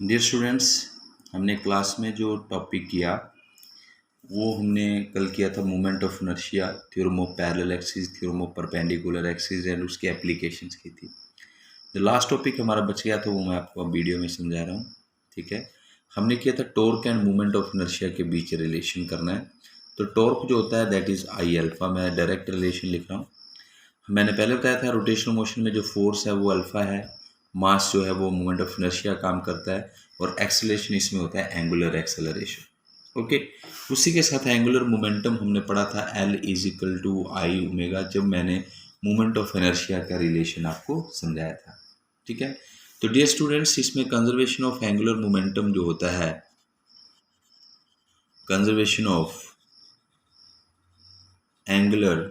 Dear students, हमने class में जो टॉपिक किया वो हमने कल किया था moment of inertia, theorem of parallel axis, theorem of perpendicular axis and उसकी एप्लीकेशंस की थी। जो लास्ट टॉपिक हमारा बच गया था वो मैं आपको अब वीडियो में समझा रहा हूँ। ठीक है, हमने किया था torque end moment of inertia के बीच रिलेशन करना है। तो टॉर्क जो होता है दैट इज़ आई अल्फा, मैं डायरेक्ट रिलेशन लिख रहा हूँ। मैंने पहले बताया था रोटेशनल मोशन में जो फोर्स है वो अल्फा है, मास जो है वो मोमेंट ऑफ इनर्शिया काम करता है, और एक्सेलरेशन इसमें होता है एंगुलर एक्सेलरेशन। ओके, उसी के साथ एंगुलर मोमेंटम हमने पढ़ा था L is equal to I omega, जब मैंने मोमेंट ऑफ इनर्शिया का रिलेशन आपको समझाया था। ठीक है, तो डियर स्टूडेंट्स, इसमें कंजर्वेशन ऑफ एंगुलर मोमेंटम जो होता है, कंजर्वेशन ऑफ एंगुलर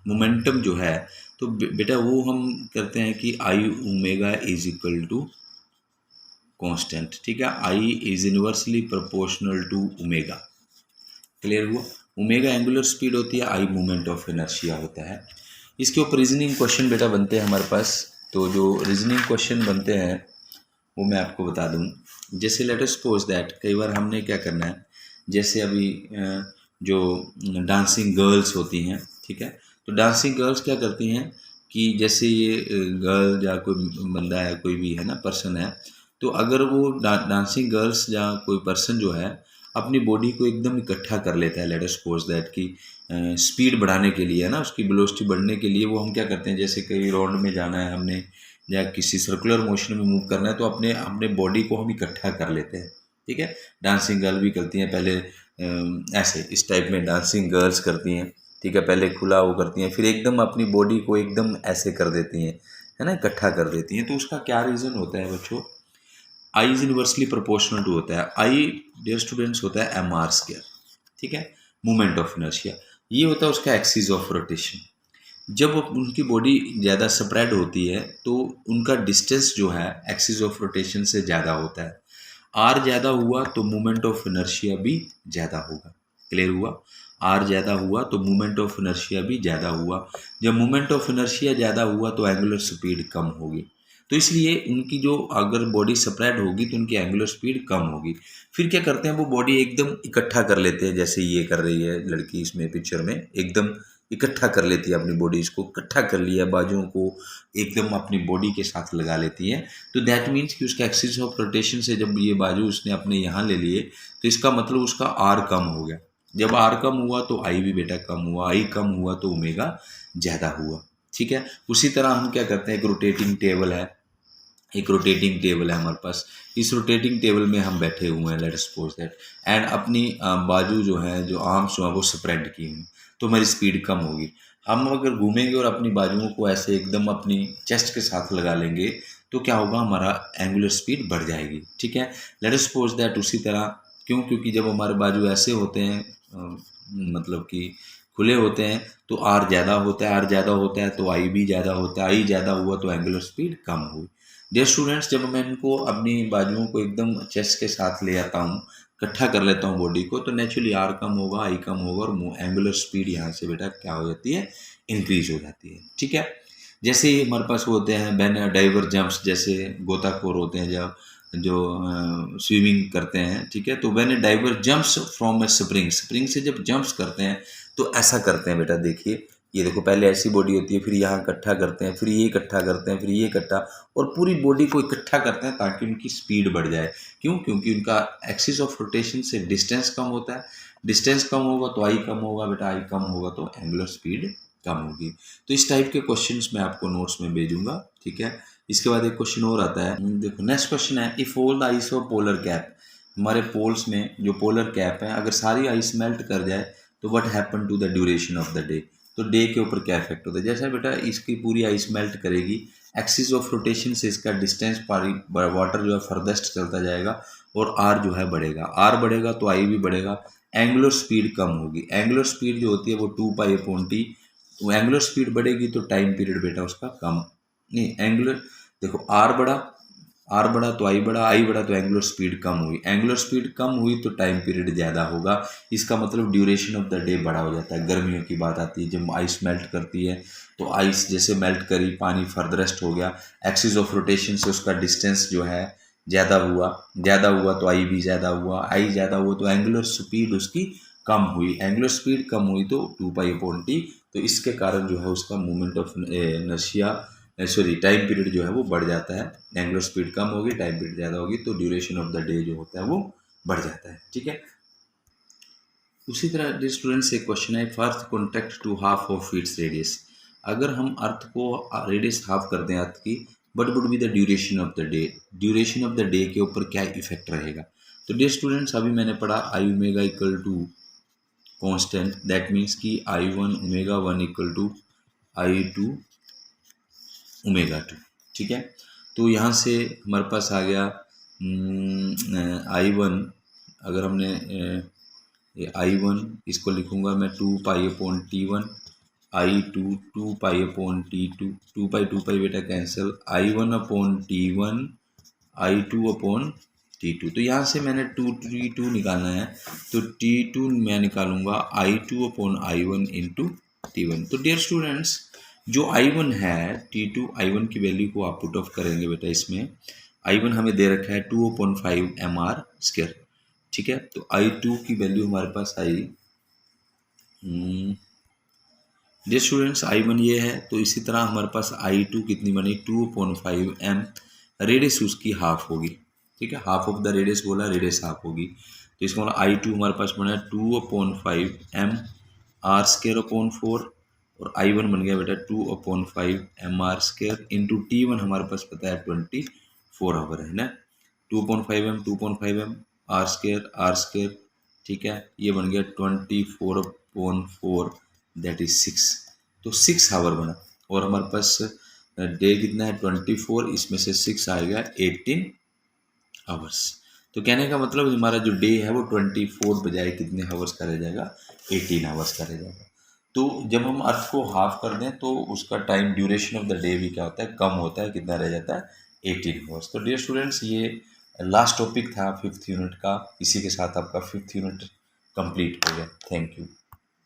मोमेंटम जो है, तो बेटा वो हम करते हैं कि I omega is equal to constant. ठीक है, I is inversely proportional to omega. Clear हुआ? ओमेगा एंगुलर स्पीड होती है, आई मोमेंट ऑफ इनर्शिया होता है। इसके ऊपर रीजनिंग क्वेश्चन बेटा बनते हैं हमारे पास। तो जो रीजनिंग क्वेश्चन बनते हैं वो मैं आपको बता दूं। जैसे लेट अस सपोज दैट, कई बार हमने क्या करना है, जैसे अभी जो डांसिंग गर्ल्स होती हैं, ठीक है, तो डांसिंग गर्ल्स क्या करती हैं कि जैसे ये गर्ल या कोई बंदा है, कोई भी है ना, पर्सन है, तो अगर वो डांसिंग गर्ल्स या कोई पर्सन जो है अपनी बॉडी को एकदम इकट्ठा कर लेता है, लेट अस सपोज दैट कि स्पीड बढ़ाने के लिए, है ना, उसकी वेलोसिटी बढ़ने के लिए वो हम क्या करते हैं, जैसे कहीं राउंड में जाना है हमने या किसी सर्कुलर मोशन में मूव करना है, तो अपने अपने बॉडी को हम इकट्ठा कर लेते हैं। ठीक है, डांसिंग गर्ल भी करती हैं, पहले ऐसे इस टाइप में डांसिंग गर्ल्स करती हैं। ठीक है, पहले खुला वो करती हैं, फिर एकदम अपनी बॉडी को एकदम ऐसे कर देती हैं, है ना, इकट्ठा कर देती हैं। तो उसका क्या रीज़न होता है बच्चों? आई इज इनवर्सली प्रोपोर्शनल टू होता है, आई डियर स्टूडेंट्स होता है एम आर स्क्वायर। ठीक है, मोमेंट ऑफ इनर्शिया ये होता है उसका एक्सिस ऑफ रोटेशन। जब उनकी बॉडी ज़्यादा स्प्रेड होती है तो उनका डिस्टेंस जो है एक्सिस ऑफ रोटेशन से ज़्यादा होता है। आर ज़्यादा हुआ तो मोमेंट ऑफ इनर्शिया भी ज़्यादा होगा। क्लियर हुआ? आर ज़्यादा हुआ तो मोमेंट ऑफ इनर्शिया भी ज़्यादा हुआ। जब मोमेंट ऑफ इनर्शिया ज़्यादा हुआ तो एंगुलर स्पीड कम होगी। तो इसलिए उनकी जो अगर बॉडी स्प्रेड होगी तो उनकी एंगुलर स्पीड कम होगी। फिर क्या करते हैं, वो बॉडी एकदम इकट्ठा कर लेते हैं, जैसे ये कर रही है लड़की इसमें पिक्चर में, एकदम इकट्ठा कर लेती है अपनी बॉडी, इसको इकट्ठा कर लिया, बाजुओं को एकदम अपनी बॉडी के साथ लगा लेती है। तो दैट मीन्स कि उसका एक्सिस ऑफ रोटेशन से जब ये बाजू उसने अपने यहाँ ले लिए तो इसका मतलब उसका आर कम हो गया। जब आर कम हुआ तो आई भी बेटा कम हुआ, आई कम हुआ तो ओमेगा ज़्यादा हुआ। ठीक है, उसी तरह हम क्या करते हैं, एक रोटेटिंग टेबल है, एक रोटेटिंग टेबल है हमारे पास। इस रोटेटिंग टेबल में हम बैठे हुए हैं, लेट सपोज दैट, एंड अपनी बाजू जो है, जो आर्म्स जो है वो स्प्रेड की हुई, तो हमारी स्पीड कम होगी। हम अगर घूमेंगे और अपनी बाजुओं को ऐसे एकदम अपनी चेस्ट के साथ लगा लेंगे तो क्या होगा, हमारा एंगुलर स्पीड बढ़ जाएगी। ठीक है, लेट अस सपोज दैट उसी तरह, क्यों? क्योंकि जब हमारे बाजू ऐसे होते हैं, मतलब कि खुले होते हैं, तो आर ज़्यादा होता है, आर ज़्यादा होता है तो आई भी ज़्यादा होता है, आई ज़्यादा हुआ तो एंगुलर स्पीड कम हुई। डियर स्टूडेंट्स, जब मैं इनको अपनी बाजुओं को एकदम चेस्ट के साथ ले आता हूँ, इकट्ठा कर लेता हूँ बॉडी को, तो नेचुरली आर कम होगा, आई कम होगा, और एंगुलर स्पीड यहाँ से बेटा क्या हो जाती है, इंक्रीज हो जाती है। ठीक है, जैसे ही हमारे पास होते हैं वेन डाइवर जंप्स, जैसे गोताखोर होते हैं जब जो स्विमिंग करते हैं, ठीक है, तो when diver jumps from a spring, spring से जब जंप्स करते हैं तो ऐसा करते हैं बेटा, देखिए ये देखो, पहले ऐसी बॉडी होती है, फिर यहाँ इकट्ठा करते हैं, फिर ये इकट्ठा करते हैं, फिर ये इकट्ठा, और पूरी बॉडी को इकट्ठा करते हैं ताकि उनकी स्पीड बढ़ जाए। क्यों? क्योंकि उनका एक्सिस ऑफ रोटेशन से डिस्टेंस कम होता है, डिस्टेंस कम होगा तो आई कम होगा बेटा, आई कम होगा तो एंगुलर स्पीड कम होगी। तो इस टाइप के क्वेश्चंस मैं आपको नोट्स में भेजूंगा। ठीक है, इसके बाद एक क्वेश्चन और आता है, देखो नेक्स्ट क्वेश्चन है, if all the ice of polar cap, हमारे पोल्स में जो पोलर कैप है अगर सारी आइस मेल्ट कर जाए तो what happen to the duration of the day, तो डे के ऊपर क्या इफेक्ट होता है। जैसा बेटा इसकी पूरी आइस मेल्ट करेगी, एक्सिस ऑफ रोटेशन से इसका डिस्टेंस वाटर जो है फर्देस्ट चलता जाएगा और आर जो है बढ़ेगा, आर बढ़ेगा तो आई भी बढ़ेगा, एंगुलर स्पीड कम होगी। एंगुलर स्पीड जो होती है वो 2π/t, तो एंगुलर स्पीड बढ़ेगी तो टाइम पीरियड बेटा उसका कम, नहीं एंगुलर, देखो आर बढ़ा आर बढ़ा तो आई बढ़ा, आई बढ़ा तो एंगुलर स्पीड कम हुई, एंगुलर स्पीड कम हुई तो टाइम पीरियड ज़्यादा होगा। इसका मतलब ड्यूरेशन ऑफ द डे बड़ा हो जाता है। गर्मियों की बात आती है, जब आइस मेल्ट करती है तो आइस जैसे मेल्ट करी, पानी फर्दरेस्ट हो गया, एक्सिस ऑफ रोटेशन से उसका डिस्टेंस जो है ज़्यादा हुआ तो आई भी ज़्यादा हुआ, आई ज़्यादा हुआ तो एंगुलर स्पीड उसकी कम हुई, एंगुलर स्पीड कम हुई तो 2π/t। तो इसके कारण जो है उसका moment of inertia time period जो है वो बढ़ जाता है। एंगुलर स्पीड कम होगी, टाइम पीरियड ज़्यादा होगी तो ड्यूरेशन ऑफ द डे जो होता है वो बढ़ जाता है। ठीक है, उसी तरह स्टूडेंट से क्वेश्चन है, earth contact to half of its radius. अगर हम अर्थ को रेडियस हाफ कर दें अर्थ की, but would be the duration of the day, duration of the day के ऊपर क्या इफेक्ट रहेगा। तो डियर स्टूडेंट्स, अभी मैंने पढ़ा I omega equal to constant, that means कि I1 omega 1 equal to I2 omega 2। ठीक है, तो यहाँ से हमारे पास आ गया I1, अगर हमने I1 इसको लिखूंगा मैं 2π/T1, I2 2π/T2, 2π बेटा कैंसिल, I1/T1, I2/T2। तो यहाँ से मैंने T2 निकालना है, तो T2 मैं निकालूंगा I2/I1 इंटू T1। तो डियर स्टूडेंट्स, जो I1 है, T2 I1 की वैल्यू को आप पुट ऑफ करेंगे बेटा, इसमें I1 हमें दे रखा है 2/5 mr²। ठीक है, तो I2 की वैल्यू हमारे पास आई, डियर स्टूडेंट्स I1 ये है, तो इसी तरह हमारे पास I2 कितनी बनी, 2/5 m, रेडियस उसकी हाफ होगी। ठीक है, हाफ ऑफ द रेडियस बोला, रेडियस हाफ होगी, तो इसका मतलब I2 हमारे पास बना 2/5 m r²/4, और I1 बन गया बेटा 2/5 mr² इंटू T1 हमारे पास पता है 24 आवर है ना, 2/5 m r²। ठीक है, ये बन गया 24/4, दैट इज 6, तो 6 आवर बना। और हमारे पास डे कितना है 24, इसमें से 6 आएगा 18 आवर्स। तो कहने का मतलब हमारा जो डे है वो 24 बजाय कितने आवर्स का रह जाएगा, 18 आवर्स का रह जाएगा। तो जब हम अर्थ को हाफ कर दें तो उसका time duration of the day भी क्या होता है, कम होता है, कितना रह जाता है 18 आवर्स। तो डियर स्टूडेंट्स, ये लास्ट टॉपिक था 5th यूनिट का, इसी के साथ आपका 5th यूनिट कंप्लीट हो गया। Thank you.